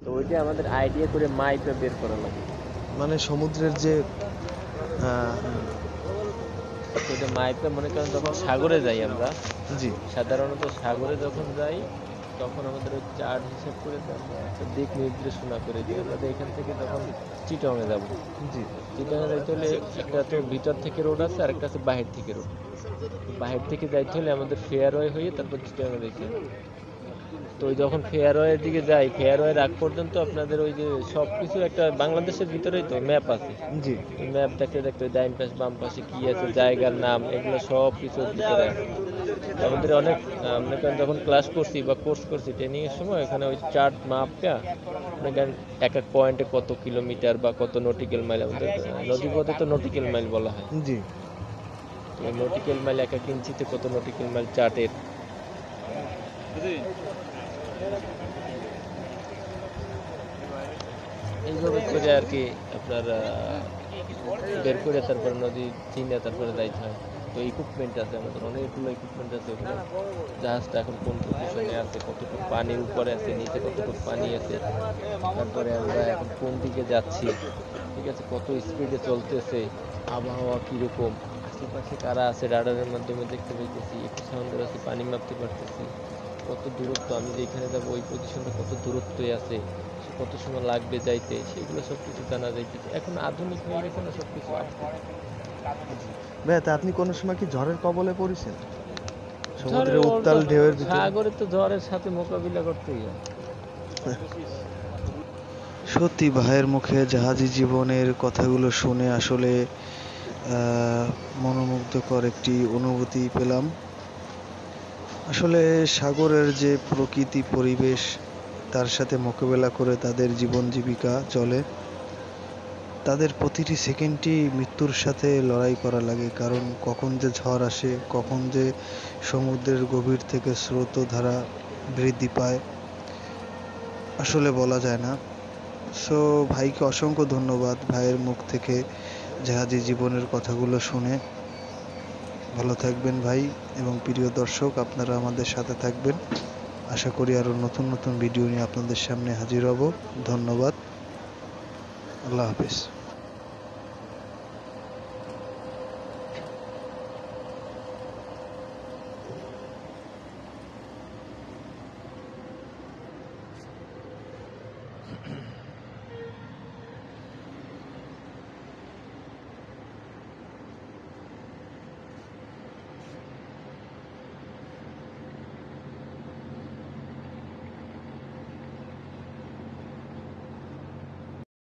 তো ওইটা আমাদের আইডিয়া করে মাইপে বের করা লাগে। মানে সমুদ্রের যে তো ওইটা মাইপে মনে করেন যখন সাগরে যাই আমরা, জি সাধারণত সাগরে যখন যাই তখন আমাদের ওই চার্জ হিসাব করে আমরা একটা দিক নির্দেশনা করে দিই। আমাদের এখান থেকে তখন চিটংয়ে যাব, জি চিটংয়ে যাইতে হলে একটা তো ভিতর থেকে রোড আছে আর একটা আছে বাহির থেকে রোড। বাহির থেকে যাইতে হলে আমাদের ফেয়ারওয়ে হয়ে তারপর চিটংয়ে যাইতে হবে। তো ওই যখন ফেয়ারওয়ের দিকে যাই, ফেয়ারওয়ের আগ পর্যন্ত আপনাদের ওই যে সবকিছু একটা বাংলাদেশের ভিতরেই তো ম্যাপ আছে। জি ওই ম্যাপ দেখতে দেখতে ওই ডাইন পাশ বাম পাশে কি আছে, জায়গার নাম, এগুলো সব কিছুর ভিতরে আছে। আমাদের অনেক মনে করেন যখন ক্লাস করছি বা কোর্স করছি ট্রেনিং এর সময়, এখানে ওই চার্ট মাপটা মনে করেন এক এক পয়েন্টে কত কিলোমিটার বা কত নটিক্যাল মাইল, আমাদের নদীপথে তো নটিক্যাল মাইল বলা হয়। জি তো ওই নটিক্যাল মাইল এক এক ইঞ্চিতে কত নটিক্যাল মাইল চার্টের, এইভাবে করে আর কি আপনার বের করে তারপরে নদী চিনে তারপরে যাইতে হয়। তো ইকুইপমেন্ট আছে আমাদের, অনেকগুলো ইকুইপমেন্ট আছে ওখানে। জাহাজটা এখন কোন পজিশনে আছে, কতটুকু পানির উপরে আছে, নিচে কতটুকু পানি আছে, তারপরে আমরা এখন কোন দিকে যাচ্ছি, ঠিক আছে, কত স্পিডে চলতেছে, আবহাওয়া কিরকম, আশেপাশে কারা আছে রাডারের মাধ্যমে দেখতে পাইতেছি, একটু সাউন্ডার আছে পানি মাপতে পারতেছি, কত দূরত্ব, আমি যেখানে যাবো ওই পজিশনটা কত দূরত্বে আছে, কত সময় লাগবে যাইতে, সেগুলো সবকিছু জানা যাইতেছে। এখন আধুনিক হয়ে গেছে না সবকিছু আপডেট। ভাইয়া, তা আপনি কোনো সময় কি ঝড়ের কবলে পড়েছেন? সমুদ্রের ঝড়ের উত্তাল ঢেউয়ের ভিতরে? সাগরে তো ঝড়ের সাথে মোকাবিলা করতেই হয়। সত্যি ভাইয়ের মুখে জাহাজী জীবনের কথাগুলো শুনে আসলে মনোমুগ্ধকর একটি অনুভূতি পেলাম। আসলে সাগরের যে প্রকৃতি পরিবেশ, তার সাথে মোকাবেলা করে তাদের জীবন জীবিকা চলে। তাদের প্রতিটি সেকেন্ডই মৃত্যুর সাথে লড়াই করা লাগে, কারণ কখন যে ঝড় আসে, কখন যে সমুদ্রের গভীর থেকে স্রোতধারা বৃদ্ধি পায়, আসলে বলা যায় না। সো ভাইকে অসংখ্য ধন্যবাদ ভাইয়ের মুখ থেকে জাহাজী জীবনের কথাগুলো শুনে। ভালো থাকবেন ভাই, এবং প্রিয় দর্শক আপনারা আমাদের সাথে থাকবেন। আশা করি আরও নতুন নতুন ভিডিও নিয়ে আপনাদের সামনে হাজির হব। ধন্যবাদ। আল্লাহ হাফেজ।